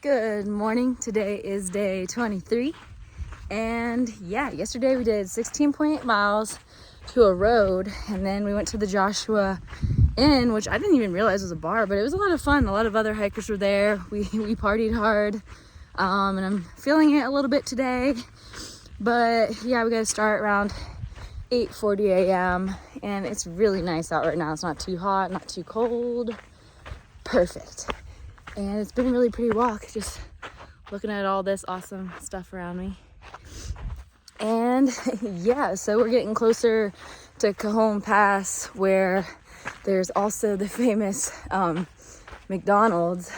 Good morning. Today is day 23. And yeah, yesterday we did 16.8 miles to a road, and then we went to the Joshua Inn, which I didn't even realize was a bar, but it was a lot of fun. A lot of other hikers were there. We partied hard, and I'm feeling it a little bit today. But yeah, we got to start around 8:40 a.m. and it's really nice out right now. It's not too hot, not too cold. Perfect. And it's been a really pretty walk, just looking at all this awesome stuff around me. And yeah, so we're getting closer to Cajon Pass, where there's also the famous McDonald's.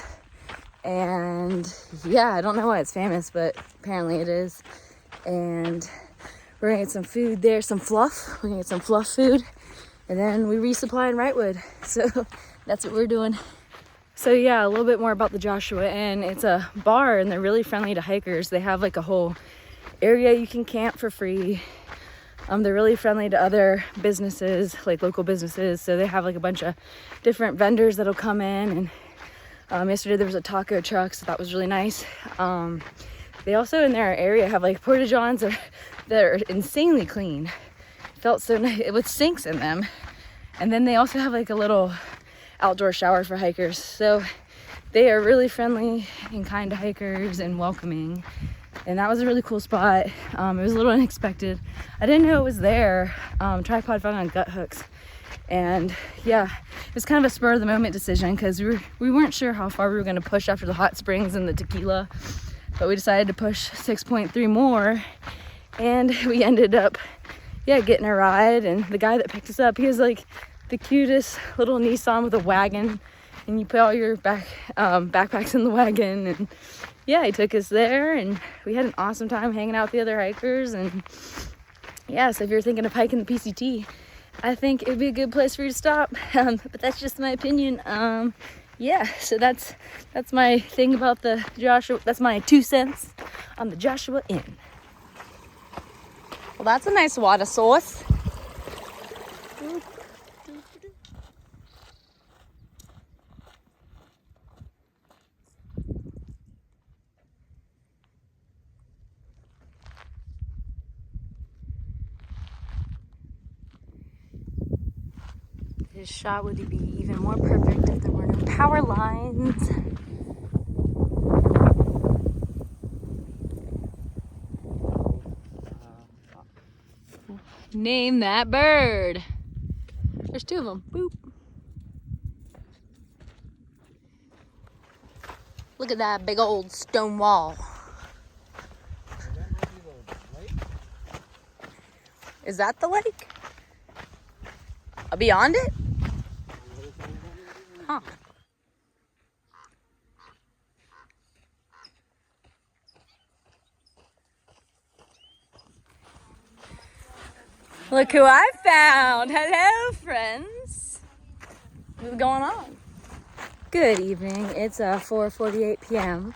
And yeah, I don't know why it's famous, but apparently it is. And we're gonna get some food there, some fluff. We're gonna get some fluff food. And then we resupply in Wrightwood. So that's what we're doing. So yeah, a little bit more about the Joshua Inn. It's a bar and they're really friendly to hikers. They have like a whole area you can camp for free. They're really friendly to other businesses, like local businesses. So they have like a bunch of different vendors that'll come in. And yesterday there was a taco truck, so that was really nice. They also in their area have like porta johns that are insanely clean. It felt so nice with sinks in them. And then they also have like a little outdoor shower for hikers. So they are really friendly and kind to hikers and welcoming. And that was a really cool spot. It was a little unexpected. I didn't know it was there. Tripod found on gut hooks. And yeah, it was kind of a spur of the moment decision because we weren't sure how far we were going to push after the hot springs and the tequila. But we decided to push 6.3 more. And we ended up, getting a ride. And the guy that picked us up, he was like the cutest little Nissan with a wagon, and you put all your backpacks in the wagon. And yeah, he took us there, and we had an awesome time hanging out with the other hikers. And yeah, so if you're thinking of hiking the PCT, I think it'd be a good place for you to stop. But that's just my opinion. Yeah, so that's my thing about the Joshua. That's my 2 cents on the Joshua Inn. Well, that's a nice water source. This shot would be even more perfect if there were no power lines. Name that bird. There's 2 of them. Boop. Look at that big old stone wall. Is that the lake? Beyond it? Huh. Look who I found. Hello, friends. What's going on? Good evening. It's 4:48 p.m.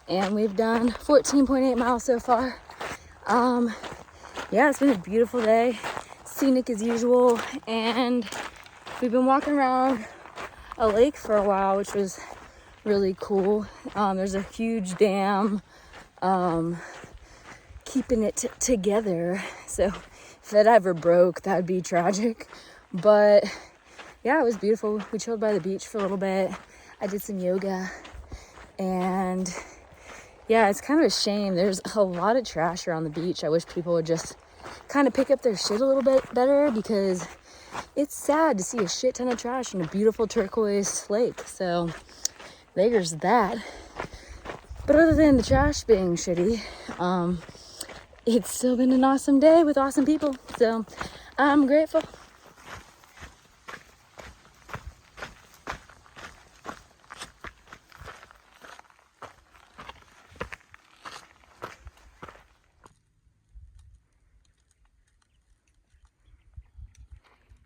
and we've done 14.8 miles so far. Yeah, it's been a beautiful day. Scenic as usual, and we've been walking around a lake for a while, which was really cool. There's a huge dam keeping it together, so if it ever broke, that'd be tragic. But yeah, it was beautiful. We chilled by the beach for a little bit. I did some yoga, and yeah, it's kind of a shame. There's a lot of trash around the beach. I wish people would just kind of pick up their shit a little bit better, because it's sad to see a shit ton of trash in a beautiful turquoise lake. So there's that. But other than the trash being shitty, it's still been an awesome day with awesome people. So I'm grateful.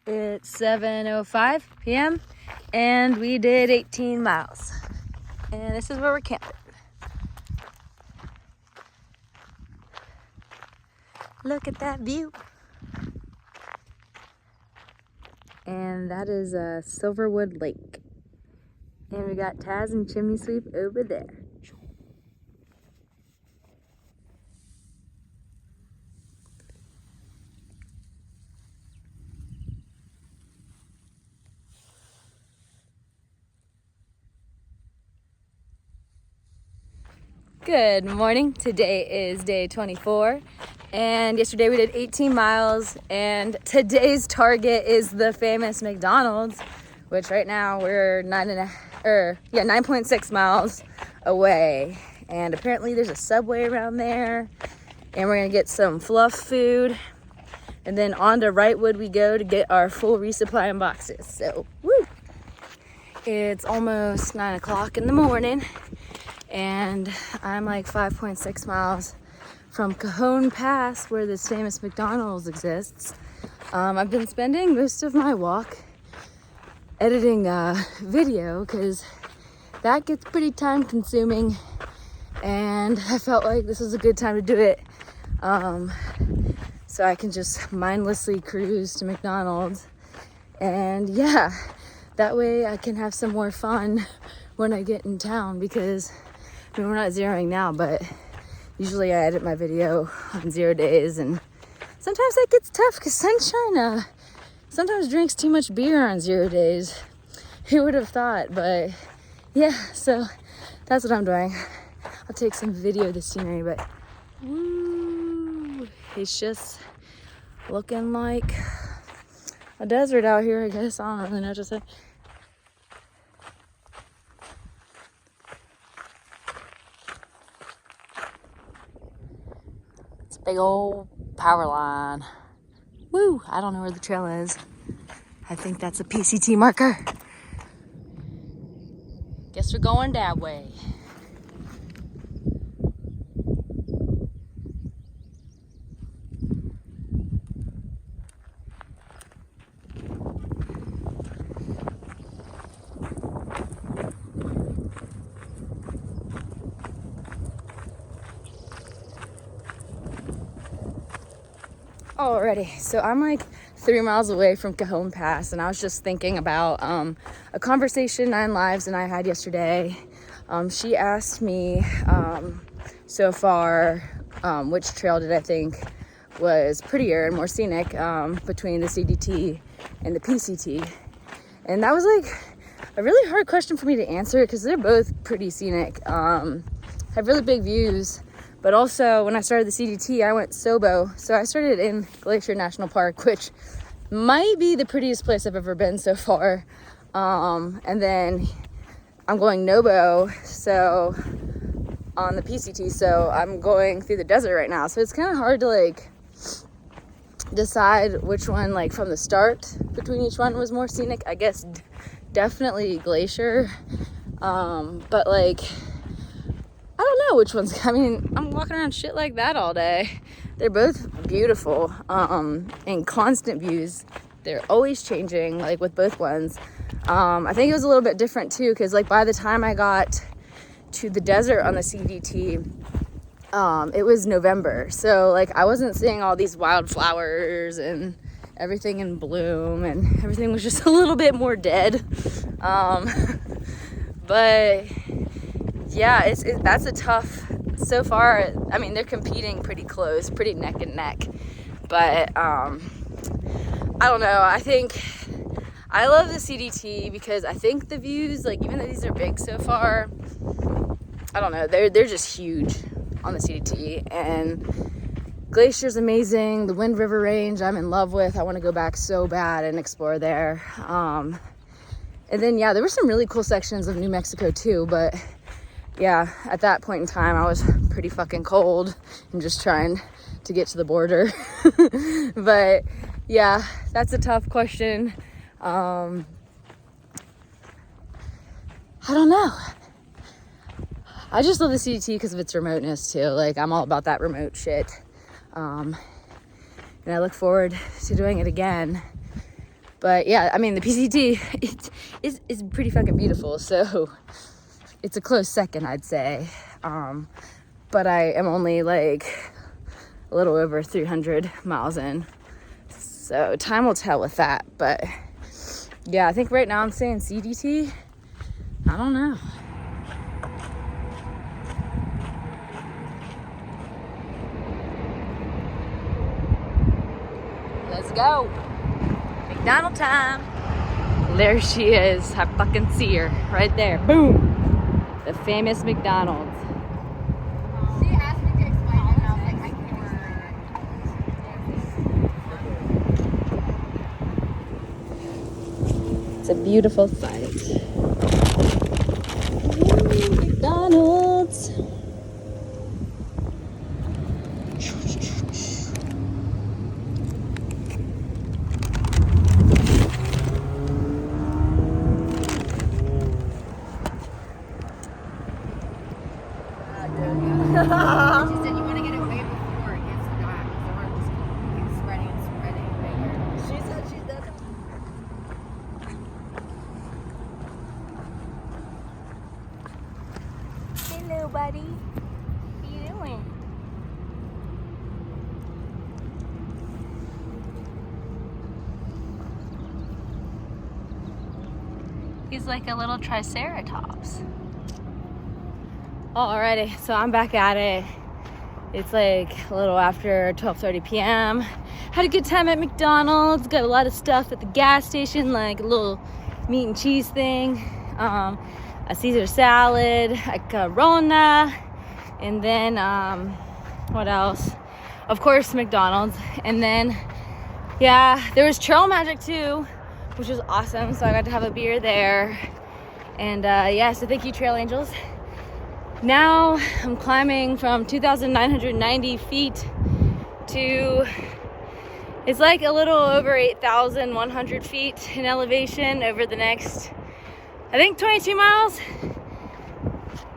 It It's 7:05 p.m. and we did 18 miles. And this is where we're camping. Look at that view. And that is Silverwood Lake. And we got Taz and Chimney Sweep over there. Good morning. Today is day 24. And yesterday we did 18 miles. And today's target is the famous McDonald's, which right now we're 9.6 miles away. And apparently there's a Subway around there. And we're gonna get some fluff food. And then on to Wrightwood we go to get our full resupply in boxes. So, woo! It's almost 9 o'clock in the morning. And I'm like 5.6 miles from Cajon Pass, where this famous McDonald's exists. I've been spending most of my walk editing video because that gets pretty time consuming, and I felt like this was a good time to do it, so I can just mindlessly cruise to McDonald's. And yeah, that way I can have some more fun when I get in town, because I mean, we're not zeroing now, but usually I edit my video on 0 days, and sometimes that gets tough because Sunshine sometimes drinks too much beer on 0 days. Who would have thought? But yeah, so that's what I'm doing. I'll take some video of the scenery, but woo, it's just looking like a desert out here, I guess. I don't really know what to say. Big old power line. Woo! I don't know where the trail is. I think that's a PCT marker. Guess we're going that way. Alrighty, so I'm like 3 miles away from Cajon Pass, and I was just thinking about a conversation 9 Lives and I had yesterday. She asked me so far which trail did I think was prettier and more scenic between the CDT and the PCT, and that was like a really hard question for me to answer because they're both pretty scenic, have really big views. But also, when I started the CDT, I went Sobo. So I started in Glacier National Park, which might be the prettiest place I've ever been so far. And then I'm going Nobo, so on the PCT. So I'm going through the desert right now. So it's kind of hard to like decide which one, like from the start between each one was more scenic. I guess definitely Glacier. But like, I don't know which one's, I mean, I'm walking around shit like that all day. They're both beautiful, and constant views. They're always changing, like with both ones. I think it was a little bit different too, because like by the time I got to the desert on the CDT, it was November. So like I wasn't seeing all these wildflowers and everything in bloom, and everything was just a little bit more dead. But yeah, that's a tough, so far, I mean, they're competing pretty close, pretty neck and neck, but, I don't know, I think, I love the CDT because I think the views, like, even though these are big so far, I don't know, they're just huge on the CDT, and Glacier's amazing, the Wind River Range I'm in love with, I want to go back so bad and explore there, and then, yeah, there were some really cool sections of New Mexico, too, but yeah, at that point in time, I was pretty fucking cold and just trying to get to the border. But yeah, that's a tough question. I don't know. I just love the CDT because of its remoteness too. Like, I'm all about that remote shit. And I look forward to doing it again. But yeah, I mean, the PCT, it's pretty fucking beautiful. So it's a close second, I'd say. But I am only like a little over 300 miles in. So time will tell with that. But yeah, I think right now I'm saying CDT. I don't know. Let's go. McDonald time. There she is. I fucking see her right there. Boom. The famous McDonald's. She asked me to explain it, and I was like, I can't. It's a beautiful sight. Ooh, McDonald's. She said, you want to get it way before it gets dark, so we're just keep spreading and spreading bigger. She said she doesn't. Hello, buddy. What are you doing? He's like a little triceratops. Alrighty, so I'm back at it. It's like a little after 12:30 p.m. Had a good time at McDonald's. Got a lot of stuff at the gas station, like a little meat and cheese thing, a Caesar salad, a Corona, and then what else? Of course, McDonald's. And then, yeah, there was Trail Magic too, which was awesome. So I got to have a beer there. And yeah, so thank you, Trail Angels. Now I'm climbing from 2,990 feet to, it's like a little over 8,100 feet in elevation over the next, I think 22 miles.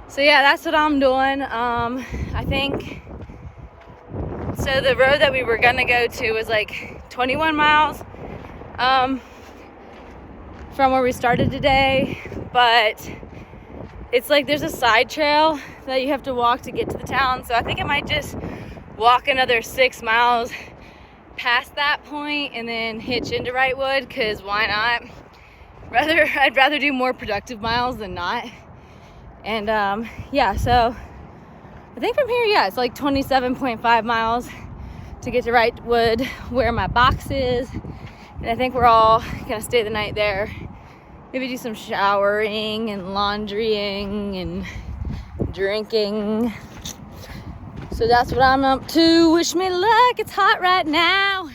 So yeah, that's what I'm doing. I think, so the road that we were gonna go to was like 21 miles from where we started today, but it's like there's a side trail that you have to walk to get to the town. So I think I might just walk another 6 miles past that point and then hitch into Wrightwood, because why not? I'd rather do more productive miles than not. And yeah, so I think from here, yeah, it's like 27.5 miles to get to Wrightwood, where my box is. And I think we're all gonna stay the night there. Maybe do some showering and laundrying and drinking. So that's what I'm up to. Wish me luck. It's hot right now.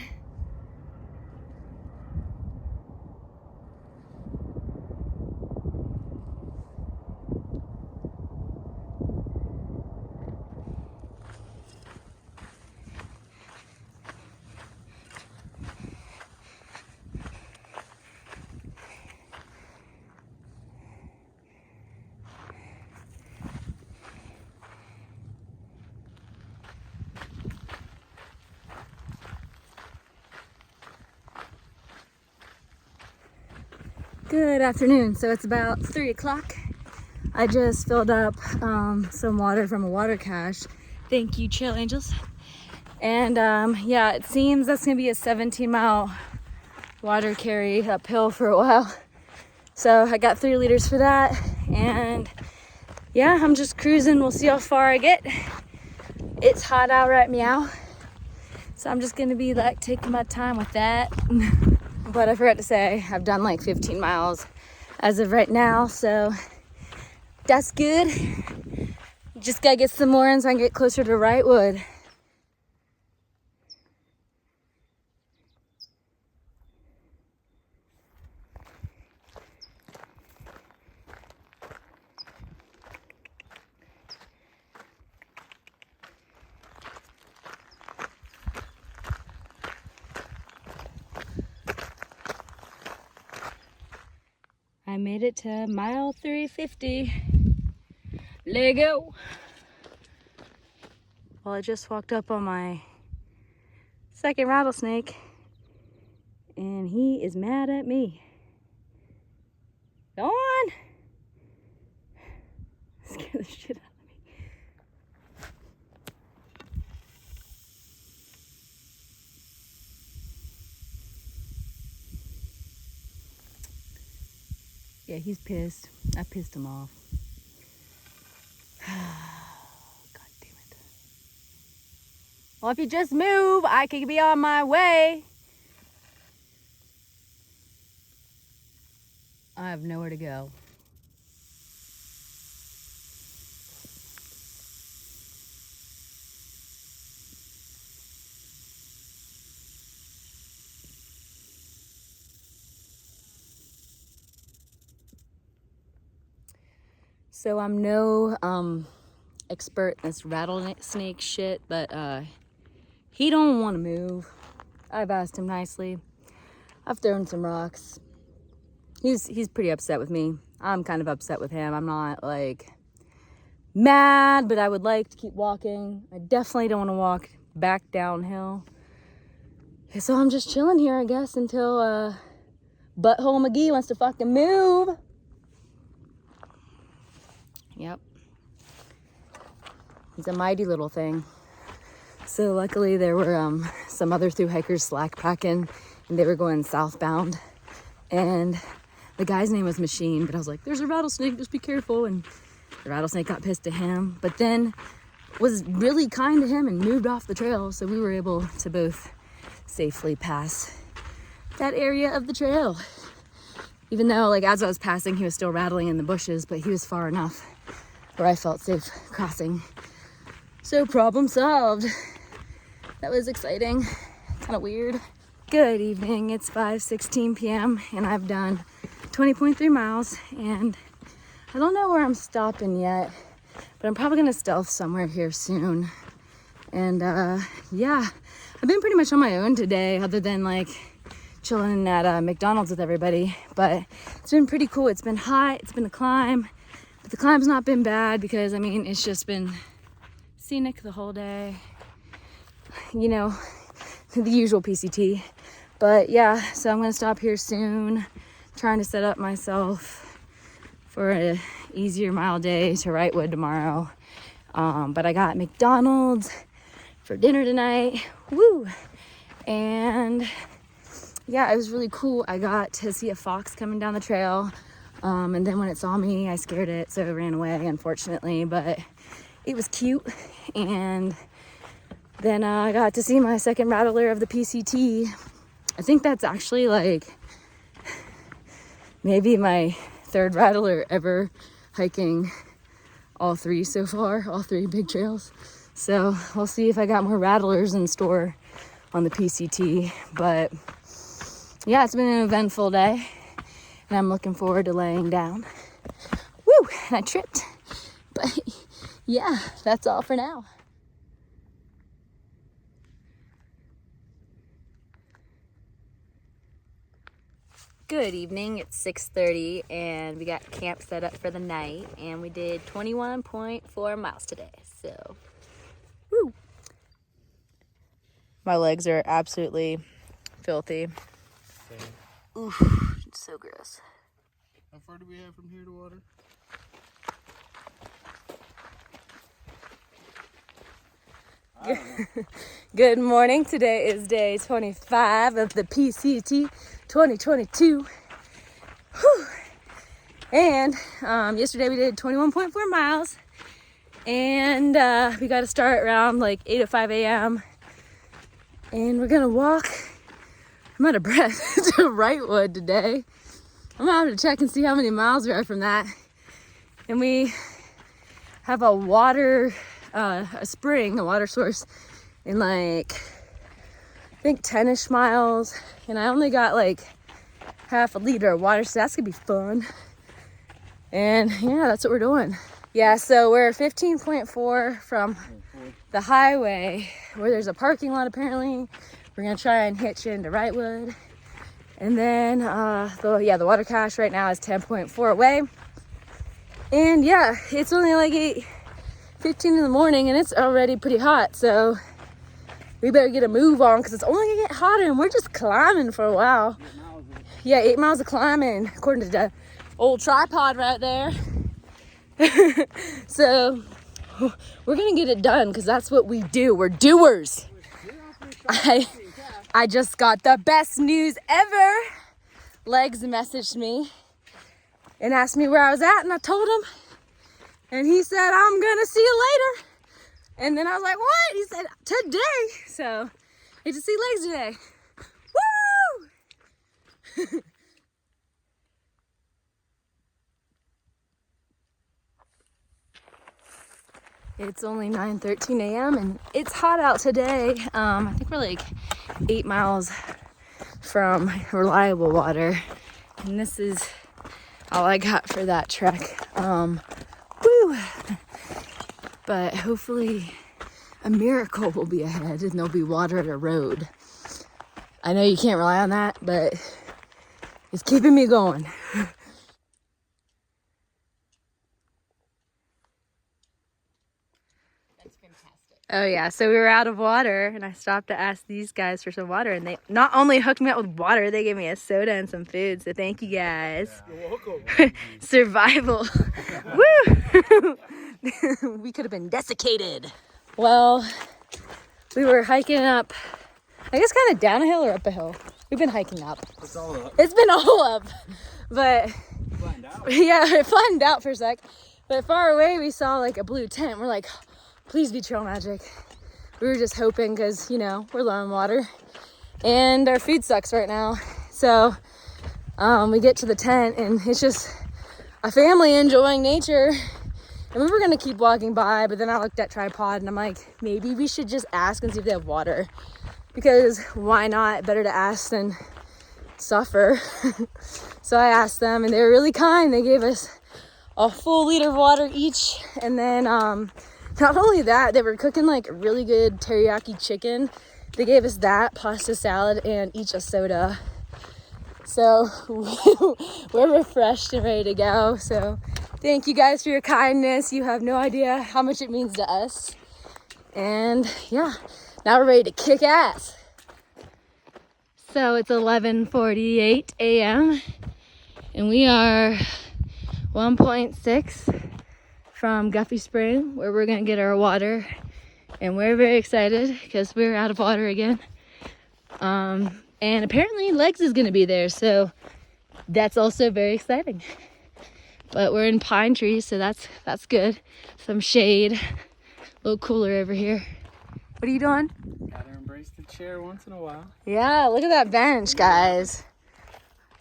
Good afternoon. So it's about 3 o'clock. I just filled up some water from a water cache. Thank you, Trail Angels. And yeah, it seems that's gonna be a 17-mile water carry uphill for a while. So I got 3 liters for that. And yeah, I'm just cruising. We'll see how far I get. It's hot out right meow. So I'm just gonna be like taking my time with that. But I forgot to say, I've done like 15 miles as of right now, so that's good. Just gotta get some more in so I can get closer to Wrightwood. I made it to mile 350. Lego. Well, I just walked up on my second rattlesnake, and he is mad at me. Go on. Scare the shit out of me. Yeah, he's pissed. I pissed him off. God damn it. Well, if you just move, I could be on my way. I have nowhere to go. So I'm no expert in this rattlesnake shit, but he don't want to move. I've asked him nicely. I've thrown some rocks. He's pretty upset with me. I'm kind of upset with him. I'm not like mad, but I would like to keep walking. I definitely don't want to walk back downhill. So I'm just chilling here, I guess, until Butthole McGee wants to fucking move. Yep. He's a mighty little thing. So luckily there were some other thru-hikers slack packing, and they were going southbound. And the guy's name was Machine, but I was like, there's a rattlesnake, just be careful. And the rattlesnake got pissed at him, but then was really kind to him and moved off the trail. So we were able to both safely pass that area of the trail. Even though, like, as I was passing, he was still rattling in the bushes, but he was far enough where I felt safe crossing. So problem solved. That was exciting, kind of weird. Good evening, it's 5:16 p.m. and I've done 20.3 miles, and I don't know where I'm stopping yet, but I'm probably gonna stealth somewhere here soon. And yeah, I've been pretty much on my own today, other than like chilling at McDonald's with everybody, but it's been pretty cool. It's been hot, it's been a climb, but the climb's not been bad because, I mean, it's just been scenic the whole day, you know, the usual PCT. But yeah, so I'm gonna stop here soon, trying to set up myself for a easier mile day to Wrightwood tomorrow. But I got McDonald's for dinner tonight, woo! And yeah, it was really cool. I got to see a fox coming down the trail, and then when it saw me, I scared it, so it ran away, unfortunately, but it was cute. And then I got to see my second rattler of the PCT. I think that's actually like maybe my third rattler ever hiking all three so far, all three big trails. So we'll see if I got more rattlers in store on the PCT, but yeah, it's been an eventful day, and I'm looking forward to laying down. Woo! And I tripped. But yeah, that's all for now. Good evening, it's 6:30, and we got camp set up for the night, and we did 21.4 miles today, so woo! My legs are absolutely filthy. Oof, it's so gross. How far do we have from here to water? Good morning. Today is day 25 of the PCT 2022. Whew. And yesterday we did 21.4 miles, and we got to start around like 8 or 5 a.m. and we're gonna walk. I'm out of breath to Wrightwood today. I'm gonna have to check and see how many miles we are from that. And we have a water, a spring, a water source in like, I think 10-ish miles. And I only got like half a liter of water, so that's gonna be fun. And yeah, that's what we're doing. Yeah, so we're 15.4 from the highway, where there's a parking lot apparently. We're gonna try and hitch into Wrightwood. And then, the water cache right now is 10.4 away. And yeah, it's only like 8:15 in the morning, and it's already pretty hot. So we better get a move on because it's only gonna get hotter and we're just climbing for a while. Yeah, 8 miles of climbing, according to the old tripod right there. So we're gonna get it done because that's what we do. We're doers. I just got the best news ever. Legz messaged me and asked me where I was at, and I told him, and he said, I'm gonna see you later. And then I was like, what? He said, today. So I get to see Legz today. Woo! It's only 9:13 a.m. and it's hot out today. I think we're like 8 miles from reliable water. And this is all I got for that trek. Woo! But hopefully a miracle will be ahead and there'll be water at a road. I know you can't rely on that, but it's keeping me going. Oh yeah, so we were out of water and I stopped to ask these guys for some water and they not only hooked me up with water, they gave me a soda and some food. So thank you guys. You're welcome. Survival. Woo! We could have been desiccated. Well, we were hiking up, I guess kind of down a hill or up a hill. We've been hiking up. It's all up. It's been all up, but Flattened out. yeah, it flattened out for a sec. But far away we saw like a blue tent. We're like, please be trail magic. We were just hoping because, you know, we're low on water and our food sucks right now. So we get to the tent and it's just a family enjoying nature. And we were going to keep walking by, but then I looked at tripod and I'm like, maybe we should just ask and see if they have water. Because why not? Better to ask than suffer. So I asked them and they were really kind. They gave us a full liter of water each. And then not only that, they were cooking like really good teriyaki chicken. They gave us that, pasta salad, and each a soda. So we're refreshed and ready to go. So thank you guys for your kindness. You have no idea how much it means to us. And yeah, now we're ready to kick ass. So it's 11:48 a.m. and we are 1.6 from Guffey Spring, where we're gonna get our water, and we're very excited because we're out of water again. And apparently Legz is gonna be there, so that's also very exciting. But we're in pine trees, so that's good. Some shade, a little cooler over here. What are you doing? Gotta embrace the chair once in a while. Yeah, look at that bench, guys.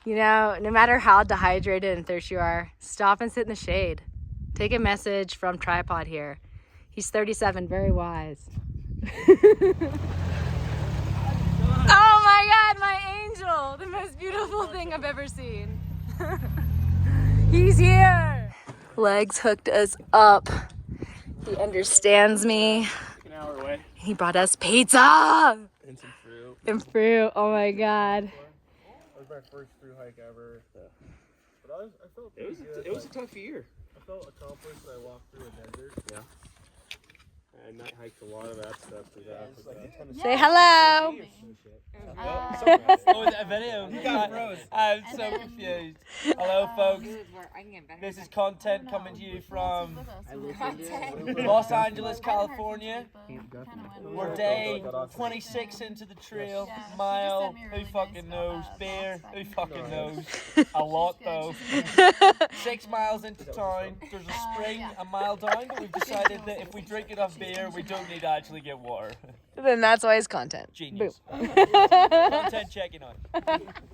You know, no matter how dehydrated and thirsty you are, stop and sit in the shade. Take a message from Tripod here. He's 37, very wise. Oh my God, my angel! The most beautiful thing I've ever seen. He's here! Legz hooked us up. He understands me. An hour away. He brought us pizza! And some fruit. And fruit, oh my God. That was my first Thru-hike ever. But I felt pretty good. It was a tough year. I felt accomplished. I walked through a desert. Yeah. I night hiked a lot of that stuff through that. Say hello! Oh, is that a video? You got froze. I'm so confused. Hello, folks. This is content coming to you from Los Angeles, California. We're day 26 into the trail. Mile, who fucking knows? Beer, who fucking knows? A lot, though. 6 miles into town. There's a spring a mile down, but we've decided that if we drink enough beer, we don't need to actually get water. Then that's why it's content. Genius. Content checking on.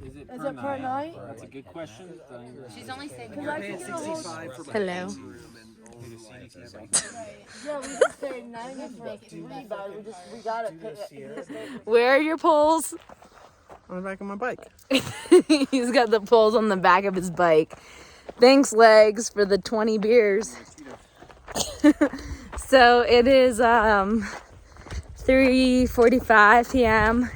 Is it per night? That's a good question. She's only saying Hello. yeah, we just paid 90 for a 3, but we got it. Where are your poles? On the back of my bike. He's got the poles on the back of his bike. Thanks, Legz, for the 20 beers. So it is 3:45 p.m.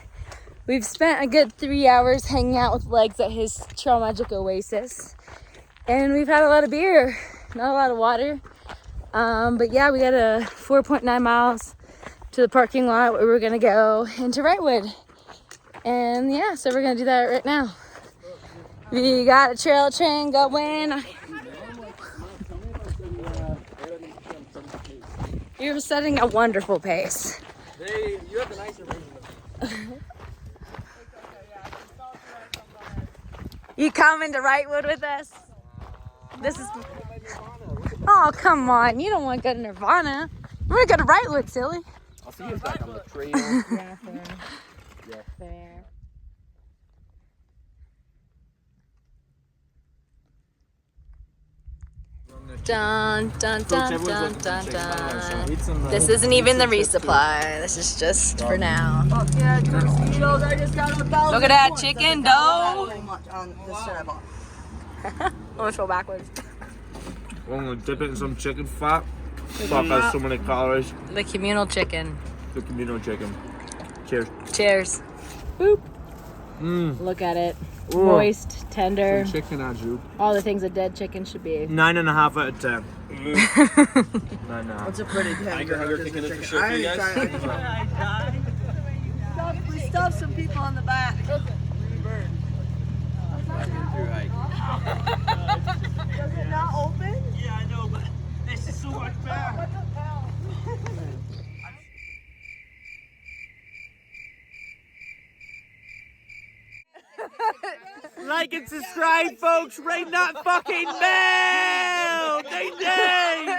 We've spent a good 3 hours hanging out with Legz at his Trail Magic Oasis. And we've had a lot of beer, not a lot of water. But yeah, we got a 4.9 miles to the parking lot where we're gonna go into Wrightwood. And yeah, so we're gonna do that right now. We got a trail train going. You're setting a wonderful pace. You have the nicer version. You coming to Wrightwood with us? This is. Oh, come on. You don't want to go to Nirvana. We're going to go to Wrightwood, silly. I'll see you back on the trail. Yeah, fair. Yeah. Fair. Dun, dun, dun, dun, dun, dun. This isn't even the resupply. This is just for now. Yeah, I just got $1,000. Look at that chicken dough. On this shit I bought. I'm going to throw backwards. I'm gonna dip it in some chicken fat. Fuck, has so many calories. The communal chicken. The communal chicken. Cheers. Cheers. Boop. Look at it. Ooh. Moist, tender. Some chicken on you. All the things a dead chicken should be. 9.5 out of 10. 9.5. What's a pretty tender? Hunger kicking in for sure for you guys? We stuffed some people on the back. Does it not open? Yeah, I know, but this is so much better. Like and subscribe, folks. Rate not fucking bell. Ding ding.